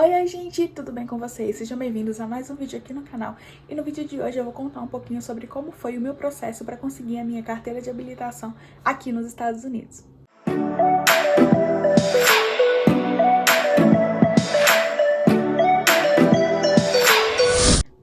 Oi, gente, tudo bem com vocês? Sejam bem-vindos a mais um vídeo aqui no canal. E no vídeo de hoje eu vou contar um pouquinho sobre como foi o meu processo para conseguir a minha carteira de habilitação aqui nos Estados Unidos.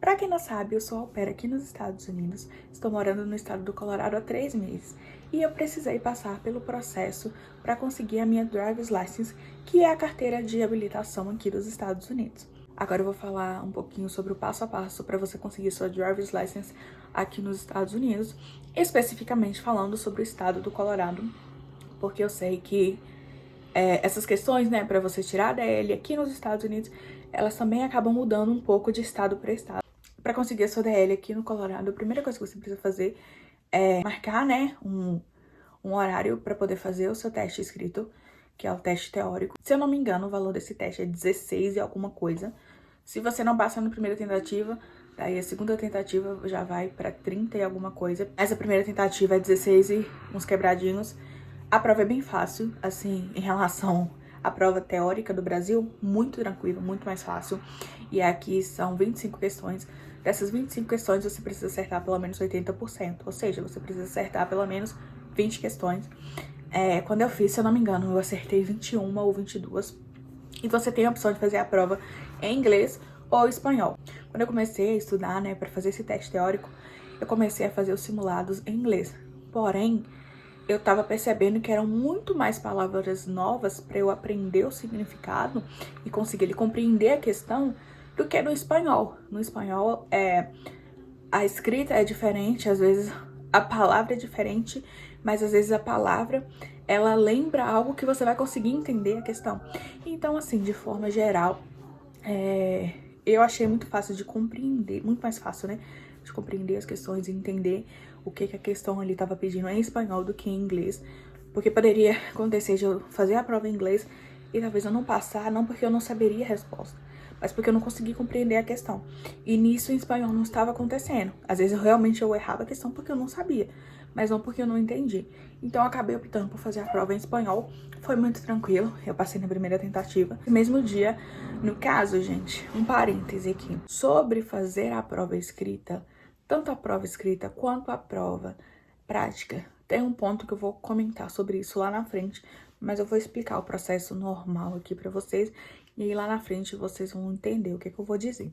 Para quem não sabe, eu sou au pair aqui nos Estados Unidos, estou morando no estado do Colorado há 3 meses e eu precisei passar pelo processo para conseguir a minha driver's license, que é a carteira de habilitação aqui dos Estados Unidos. Agora eu vou falar um pouquinho sobre o passo a passo para você conseguir sua driver's license aqui nos Estados Unidos, especificamente falando sobre o estado do Colorado, porque eu sei que essas questões, né, para você tirar a DL aqui nos Estados Unidos, elas também acabam mudando um pouco de estado para estado. Para conseguir a sua DL aqui no Colorado, a primeira coisa que você precisa fazer é marcar, né, um horário para poder fazer o seu teste escrito, que é o teste teórico. Se eu não me engano, o valor desse teste é 16 e alguma coisa. Se você não passa na primeira tentativa, daí a segunda tentativa já vai para 30 e alguma coisa. Essa primeira tentativa é 16 e uns quebradinhos. A prova é bem fácil, assim, em relação à prova teórica do Brasil, muito tranquilo, muito mais fácil. E aqui são 25 questões. Dessas 25 questões, você precisa acertar pelo menos 80%. Ou seja, você precisa acertar pelo menos 20 questões. Quando eu fiz, se eu não me engano, eu acertei 21 ou 22. E você tem a opção de fazer a prova em inglês ou espanhol. Quando eu comecei a estudar, né, para fazer esse teste teórico, eu comecei a fazer os simulados em inglês. Porém, eu tava percebendo que eram muito mais palavras novas para eu aprender o significado e conseguir compreender a questão do que no espanhol. No espanhol, a escrita é diferente, às vezes a palavra é diferente, mas às vezes a palavra, ela lembra algo que você vai conseguir entender a questão. Então, assim, de forma geral, eu achei muito fácil de compreender, muito mais fácil, né? De compreender as questões e entender o que a questão ali estava pedindo em espanhol do que em inglês. Porque poderia acontecer de eu fazer a prova em inglês e talvez eu não passar, não porque eu não saberia a resposta, mas porque eu não consegui compreender a questão. E nisso em espanhol não estava acontecendo. Às vezes eu errava a questão porque eu não sabia, mas não porque eu não entendi. Então eu acabei optando por fazer a prova em espanhol. Foi muito tranquilo, eu passei na primeira tentativa. No mesmo dia, no caso, gente, um parêntese aqui. Sobre fazer a prova escrita, tanto a prova escrita quanto a prova prática, tem um ponto que eu vou comentar sobre isso lá na frente, mas eu vou explicar o processo normal aqui pra vocês, e aí lá na frente vocês vão entender o que eu vou dizer.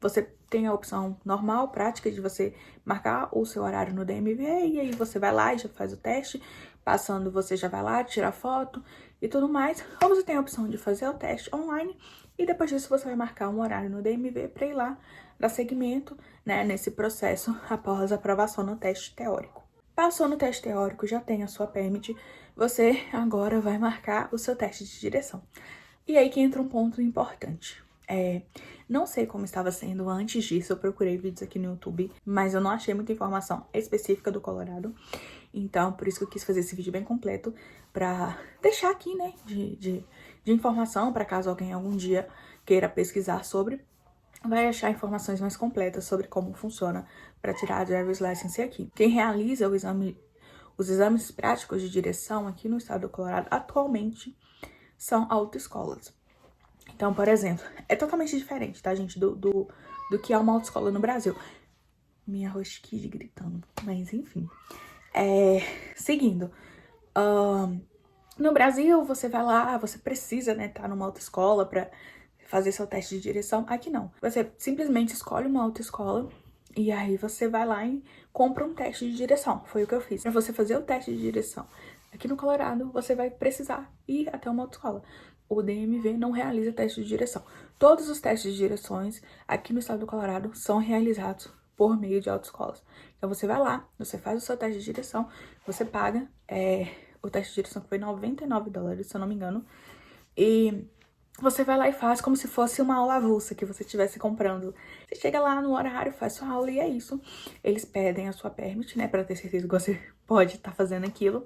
Você tem a opção normal, prática, de você marcar o seu horário no DMV, e aí você vai lá e já faz o teste, passando você já vai lá, tira foto e tudo mais. Ou você tem a opção de fazer o teste online, e depois disso você vai marcar um horário no DMV pra ir lá dar seguimento, né, nesse processo após a aprovação no teste teórico. Passou no teste teórico, já tem a sua permit, você agora vai marcar o seu teste de direção. E aí que entra um ponto importante. Não sei como estava sendo antes disso, eu procurei vídeos aqui no YouTube, mas eu não achei muita informação específica do Colorado. Então, por isso que eu quis fazer esse vídeo bem completo, pra deixar aqui, né, de informação, pra caso alguém algum dia queira pesquisar sobre, vai achar informações mais completas sobre como funciona para tirar a driver's license aqui. Quem realiza os exames práticos de direção aqui no estado do Colorado atualmente são autoescolas. Então, por exemplo, é totalmente diferente, tá, gente, do que é uma autoescola no Brasil. Minha Roskid gritando, mas enfim. Seguindo, no Brasil você vai lá, você precisa, né, estar numa autoescola pra fazer seu teste de direção. Aqui não. Você simplesmente escolhe uma autoescola e aí você vai lá e compra um teste de direção. Foi o que eu fiz. Pra você fazer o teste de direção aqui no Colorado, você vai precisar ir até uma autoescola. O DMV não realiza teste de direção. Todos os testes de direções aqui no estado do Colorado são realizados por meio de autoescolas. Então você vai lá, você faz o seu teste de direção, você paga o teste de direção que foi $99, se eu não me engano, e você vai lá e faz como se fosse uma aula avulsa que você estivesse comprando. Você chega lá no horário, faz sua aula e é isso. Eles pedem a sua permit, né, pra ter certeza que você pode estar fazendo aquilo.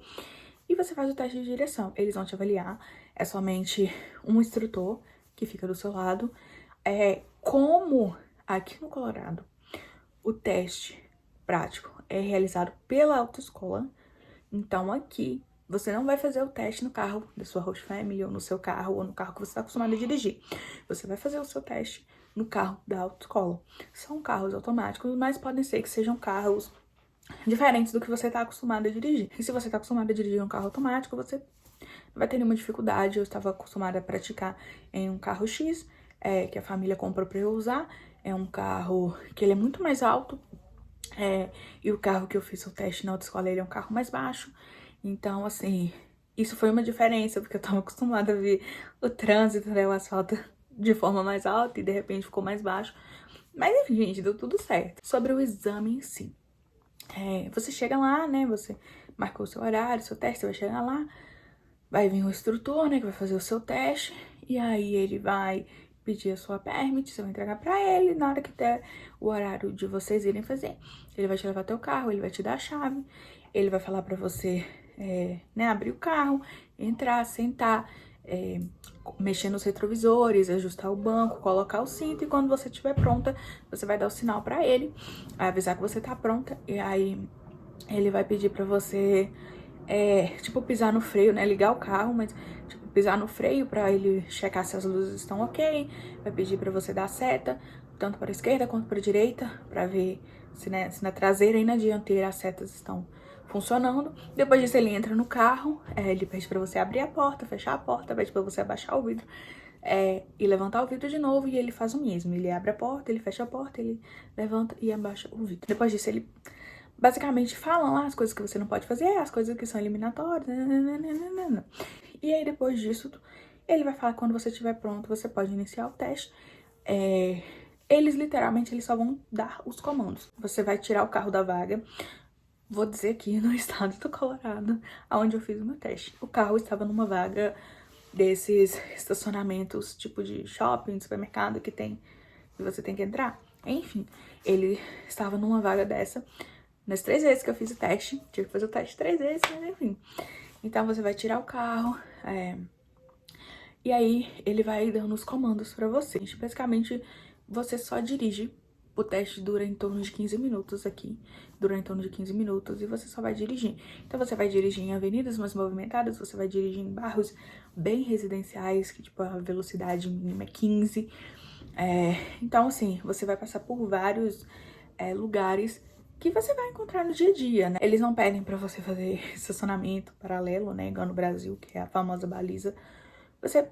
E você faz o teste de direção. Eles vão te avaliar. É somente um instrutor que fica do seu lado. Como aqui no Colorado o teste prático é realizado pela autoescola, então aqui você não vai fazer o teste no carro da sua host family, ou no seu carro, ou no carro que você está acostumado a dirigir. Você vai fazer o seu teste no carro da autoescola. São carros automáticos, mas podem ser que sejam carros diferentes do que você está acostumado a dirigir. E se você está acostumado a dirigir um carro automático, você não vai ter nenhuma dificuldade. Eu estava acostumada a praticar em um carro X, que a família comprou para eu usar. É um carro que ele é muito mais alto, e o carro que eu fiz o teste na autoescola, ele é um carro mais baixo. Então, assim, isso foi uma diferença, porque eu tava acostumada a ver o trânsito, né, o asfalto de forma mais alta e de repente ficou mais baixo. Mas enfim, gente, deu tudo certo. Sobre o exame em si. Você chega lá, né, você marcou o seu horário, seu teste, você vai chegar lá, vai vir o instrutor, né, que vai fazer o seu teste, e aí ele vai pedir a sua permit, você vai entregar pra ele, na hora que der o horário de vocês irem fazer, ele vai te levar até o carro, ele vai te dar a chave, ele vai falar pra você, né, abrir o carro, entrar, sentar, mexer nos retrovisores, ajustar o banco, colocar o cinto, e quando você estiver pronta, você vai dar o sinal pra ele, vai avisar que você tá pronta, e aí ele vai pedir pra você, tipo, pisar no freio, né, ligar o carro, mas, tipo, pisar no freio pra ele checar se as luzes estão ok, vai pedir pra você dar seta, tanto para a esquerda quanto para a direita, pra ver se, né, se na traseira e na dianteira as setas estão funcionando. Depois disso ele entra no carro, ele pede pra você abrir a porta, fechar a porta, pede pra você abaixar o vidro, e levantar o vidro de novo, e ele faz o mesmo. Ele abre a porta, ele fecha a porta, ele levanta e abaixa o vidro. Depois disso ele basicamente falam lá as coisas que você não pode fazer, as coisas que são eliminatórias, nananana. E aí depois disso ele vai falar que quando você estiver pronto, você pode iniciar o teste. Eles literalmente eles só vão dar os comandos. Você vai tirar o carro da vaga. Vou dizer aqui no estado do Colorado, onde eu fiz o meu teste. O carro estava numa vaga desses estacionamentos, tipo de shopping, supermercado, que você tem que entrar. Enfim, ele estava numa vaga dessa. Nas 3 vezes que eu fiz o teste, tive que fazer o teste 3 vezes, mas enfim. Então você vai tirar o carro, e aí ele vai dando os comandos pra você. Basicamente, você só dirige. O teste dura em torno de 15 minutos aqui. Dura em torno de 15 minutos e você só vai dirigir. Então você vai dirigir em avenidas mais movimentadas, você vai dirigir em bairros bem residenciais, que tipo a velocidade mínima é 15. Então assim, você vai passar por vários lugares que você vai encontrar no dia a dia, né? Eles não pedem pra você fazer estacionamento paralelo, né? Igual no Brasil, que é a famosa baliza.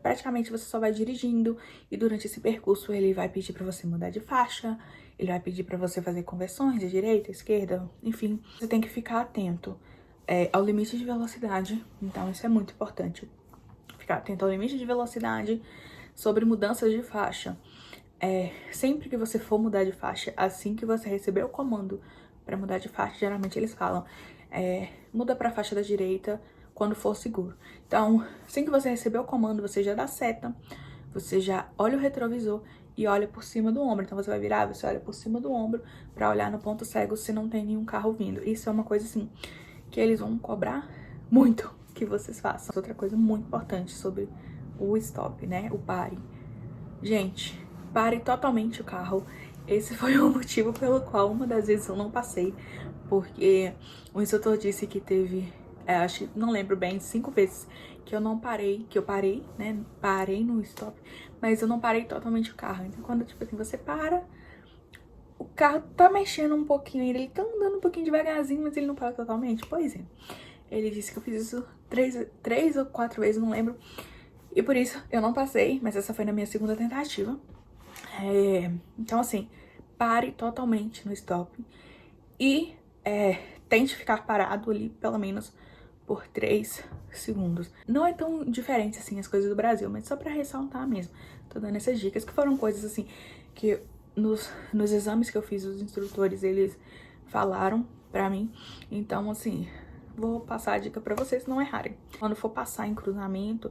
Praticamente só vai dirigindo, e durante esse percurso ele vai pedir pra você mudar de faixa, ele vai pedir pra você fazer conversões de direita, esquerda, enfim. Você tem que ficar atento ao limite de velocidade, então isso é muito importante. Ficar atento ao limite de velocidade, sobre mudanças de faixa. Sempre que você for mudar de faixa, assim que você receber o comando pra mudar de faixa, geralmente eles falam, muda pra faixa da direita quando for seguro. Então, assim que você receber o comando, você já dá seta, você já olha o retrovisor e olha por cima do ombro. Então você vai virar, você olha por cima do ombro pra olhar no ponto cego se não tem nenhum carro vindo. Isso é uma coisa assim que eles vão cobrar muito que vocês façam. Outra coisa muito importante sobre o stop, né? O pare. Gente, pare totalmente o carro. Esse foi o motivo pelo qual uma das vezes eu não passei, porque o instrutor disse que teve, acho que não lembro bem, 5 vezes que eu não parei, que eu parei, né? Parei no stop, mas eu não parei totalmente o carro. Então quando, tipo assim, você para, o carro tá mexendo um pouquinho ainda, ele tá andando um pouquinho devagarzinho, mas ele não para totalmente. Pois é, ele disse que eu fiz isso 3 ou 4 vezes, não lembro. E por isso eu não passei, mas essa foi na minha segunda tentativa. Então assim, pare totalmente no stop e tente ficar parado ali pelo menos por 3 segundos. Não é tão diferente assim as coisas do Brasil, mas só pra ressaltar mesmo. Tô dando essas dicas que foram coisas assim que nos exames que eu fiz, os instrutores, eles falaram pra mim. Então assim, vou passar a dica pra vocês não errarem. Quando for passar em cruzamento,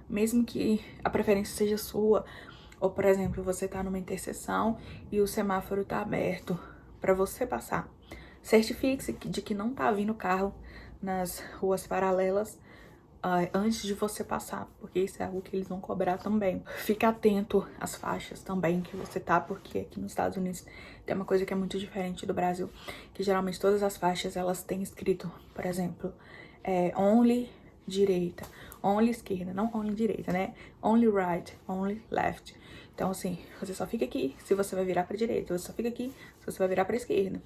mesmo que a preferência seja sua, ou por exemplo, você tá numa interseção e o semáforo tá aberto pra você passar, certifique-se de que não tá vindo carro nas ruas paralelas antes de você passar, porque isso é algo que eles vão cobrar também. Fique atento às faixas também que você tá, porque aqui nos Estados Unidos tem uma coisa que é muito diferente do Brasil, que geralmente todas as faixas elas têm escrito, por exemplo, only direita, only esquerda, não only direita, né? Only right, only left. Então, assim, você só fica aqui se você vai virar pra direita, você só fica aqui se você vai virar pra esquerda.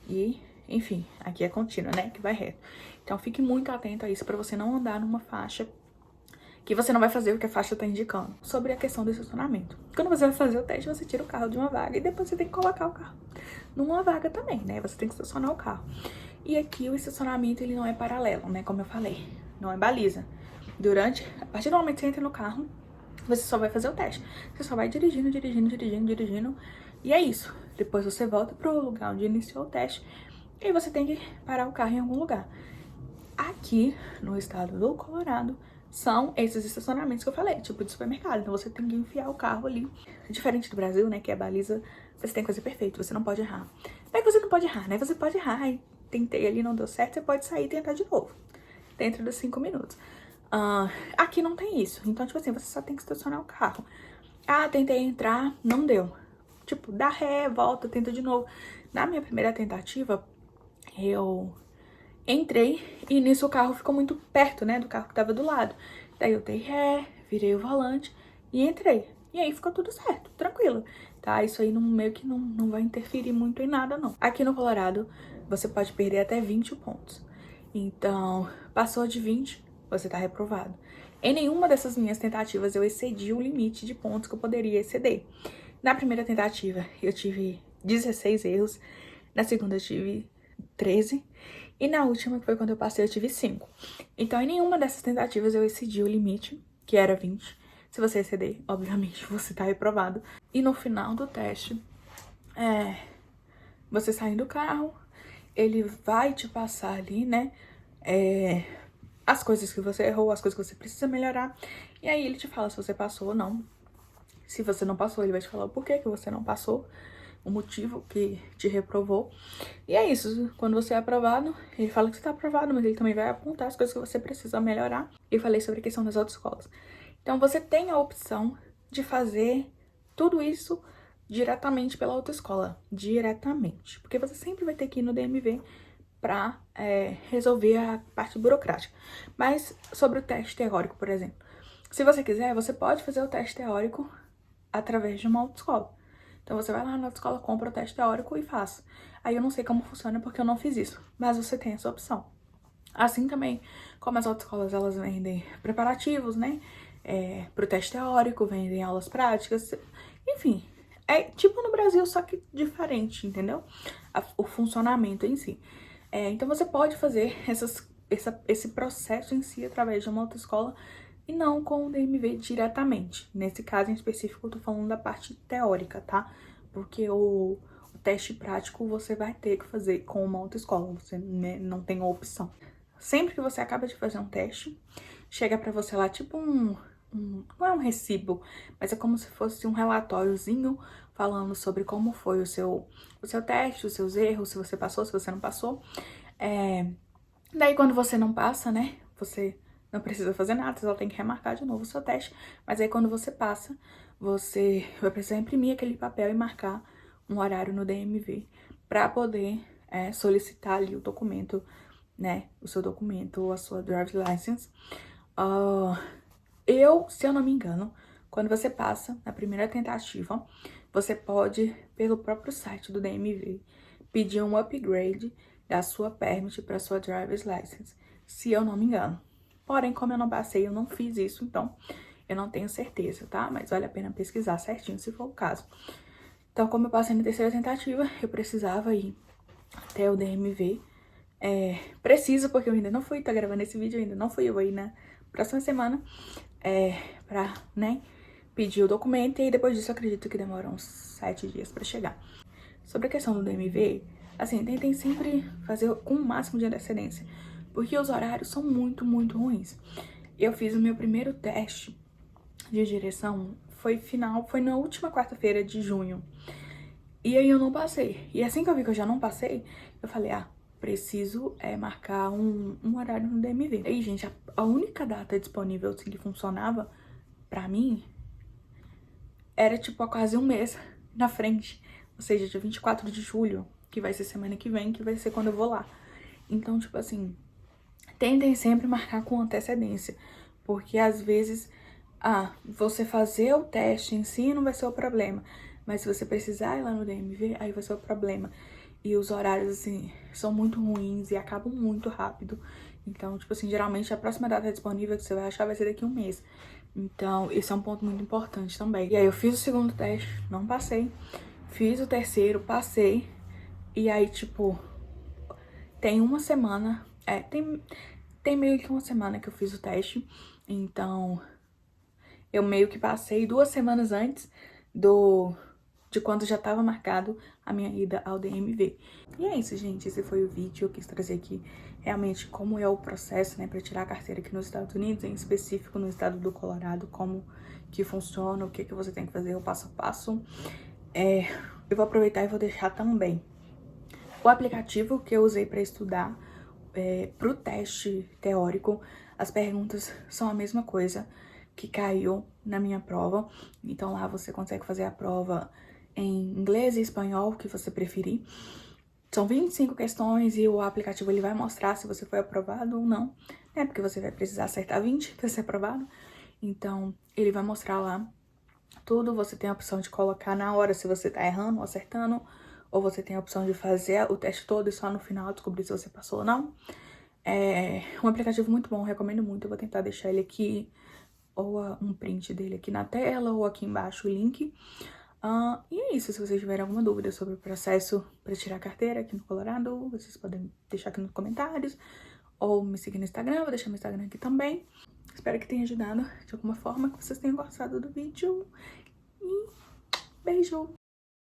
E, enfim, aqui é contínuo, né? Que vai reto. Então, fique muito atento a isso pra você não andar numa faixa que você não vai fazer o que a faixa tá indicando. Sobre a questão do estacionamento. Quando você vai fazer o teste, você tira o carro de uma vaga e depois você tem que colocar o carro numa vaga também, né? Você tem que estacionar o carro. E aqui o estacionamento, ele não é paralelo, né? Como eu falei, não é baliza. A partir do momento que você entra no carro, você só vai fazer o teste. Você só vai dirigindo. E é isso. Depois você volta pro lugar onde iniciou o teste e aí você tem que parar o carro em algum lugar. Aqui no estado do Colorado, são esses estacionamentos que eu falei, tipo de supermercado. Então você tem que enfiar o carro ali. Diferente do Brasil, né, que é baliza, você tem que fazer perfeito, você não pode errar. Não é que você não pode errar, né? Você pode errar, aí tentei ali, não deu certo, você pode sair e tentar de novo. Dentro dos 5 minutos. Aqui não tem isso. Então, tipo assim, você só tem que estacionar o carro. Tentei entrar, não deu. Tipo, dá ré, volta, tenta de novo. Na minha primeira tentativa, eu entrei e nisso o carro ficou muito perto, né, do carro que tava do lado. Daí eu dei ré, virei o volante e entrei. E aí ficou tudo certo, tranquilo, tá? Isso aí meio que não vai interferir muito em nada, não. Aqui no Colorado, você pode perder até 20 pontos. Então, passou de 20, você tá reprovado. Em nenhuma dessas minhas tentativas eu excedi o limite de pontos que eu poderia exceder. Na primeira tentativa, eu tive 16 erros. Na segunda, eu tive 13. E na última, que foi quando eu passei, eu tive 5. Então, em nenhuma dessas tentativas eu excedi o limite, que era 20. Se você exceder, obviamente, você tá reprovado. E no final do teste, você sai do carro, ele vai te passar ali, né, as coisas que você errou, as coisas que você precisa melhorar. E aí ele te fala se você passou ou não. Se você não passou, ele vai te falar o porquê que você não passou, o motivo que te reprovou. E é isso, quando você é aprovado, ele fala que você tá aprovado, mas ele também vai apontar as coisas que você precisa melhorar. Eu falei sobre a questão das autoescolas. Então você tem a opção de fazer tudo isso diretamente pela autoescola, diretamente. Porque você sempre vai ter que ir no DMV pra resolver a parte burocrática. Mas sobre o teste teórico, por exemplo, se você quiser, você pode fazer o teste teórico através de uma autoescola. Então você vai lá na autoescola, compra o teste teórico e faz. Aí eu não sei como funciona porque eu não fiz isso, mas você tem essa opção. Assim também, como as autoescolas, elas vendem preparativos, né, pro teste teórico, vendem aulas práticas, enfim, é tipo no Brasil, só que diferente, entendeu? O funcionamento em si. Então você pode fazer esse processo em si através de uma autoescola e não com o DMV diretamente. Nesse caso em específico, eu tô falando da parte teórica, tá? Porque o teste prático você vai ter que fazer com uma autoescola, você, né, não tem opção. Sempre que você acaba de fazer um teste, chega pra você lá tipo não é um recibo, mas é como se fosse um relatóriozinho falando sobre como foi o seu teste, os seus erros, se você passou, se você não passou. Daí quando você não passa, né, você não precisa fazer nada, você só tem que remarcar de novo o seu teste. Mas aí quando você passa, você vai precisar imprimir aquele papel e marcar um horário no DMV pra poder solicitar ali o documento, né, o seu documento, a sua driver's license. Se eu não me engano, quando você passa na primeira tentativa, você pode, pelo próprio site do DMV, pedir um upgrade da sua permit para sua driver's license, se eu não me engano. Porém, como eu não passei, eu não fiz isso, então eu não tenho certeza, tá? Mas vale a pena pesquisar certinho, se for o caso. Então, como eu passei na terceira tentativa, eu precisava ir até o DMV. Preciso, porque eu ainda não fui, tá gravando esse vídeo, eu ainda não fui, eu vou ir na próxima semana, pra, né, pedir o documento, e aí depois disso eu acredito que demora uns 7 dias pra chegar. Sobre a questão do DMV, assim, tentem sempre fazer com o máximo de antecedência, porque os horários são muito, muito ruins. Eu fiz o meu primeiro teste de direção, foi na última quarta-feira de junho, e aí eu não passei. E assim que eu vi que eu já não passei, eu falei, preciso marcar um horário no DMV. Aí, gente, a única data disponível assim, que funcionava pra mim era tipo há quase um mês na frente. Ou seja, dia 24 de julho, que vai ser semana que vem, que vai ser quando eu vou lá. Então, tipo assim, tentem sempre marcar com antecedência, porque às vezes, você fazer o teste em si não vai ser o problema, mas se você precisar ir lá no DMV, aí vai ser o problema. E os horários, assim, são muito ruins e acabam muito rápido. Então, tipo assim, geralmente a próxima data disponível que você vai achar vai ser daqui a um mês. Então, esse é um ponto muito importante também. E aí, eu fiz o segundo teste, não passei. Fiz o terceiro, passei. E aí, tipo, tem uma semana... tem meio que uma semana que eu fiz o teste. Então, eu meio que passei 2 semanas antes de quando já estava marcado a minha ida ao DMV. E é isso, gente. Esse foi o vídeo. Eu quis trazer aqui realmente como é o processo, né, para tirar a carteira aqui nos Estados Unidos, em específico no estado do Colorado, como que funciona, o que você tem que fazer, o passo a passo. Eu vou aproveitar e vou deixar também o aplicativo que eu usei para estudar pro teste teórico. As perguntas são a mesma coisa que caiu na minha prova. Então lá você consegue fazer a prova em inglês e espanhol, o que você preferir. São 25 questões e o aplicativo ele vai mostrar se você foi aprovado ou não, né? Porque você vai precisar acertar 20 para ser aprovado. Então, ele vai mostrar lá tudo. Você tem a opção de colocar na hora se você tá errando ou acertando, ou você tem a opção de fazer o teste todo e só no final descobrir se você passou ou não. É um aplicativo muito bom, recomendo muito. Eu vou tentar deixar ele aqui, ou um print dele aqui na tela, ou aqui embaixo o link. E é isso, se vocês tiverem alguma dúvida sobre o processo para tirar a carteira aqui no Colorado, vocês podem deixar aqui nos comentários, ou me seguir no Instagram, vou deixar meu Instagram aqui também. Espero que tenha ajudado de alguma forma, que vocês tenham gostado do vídeo, e beijo!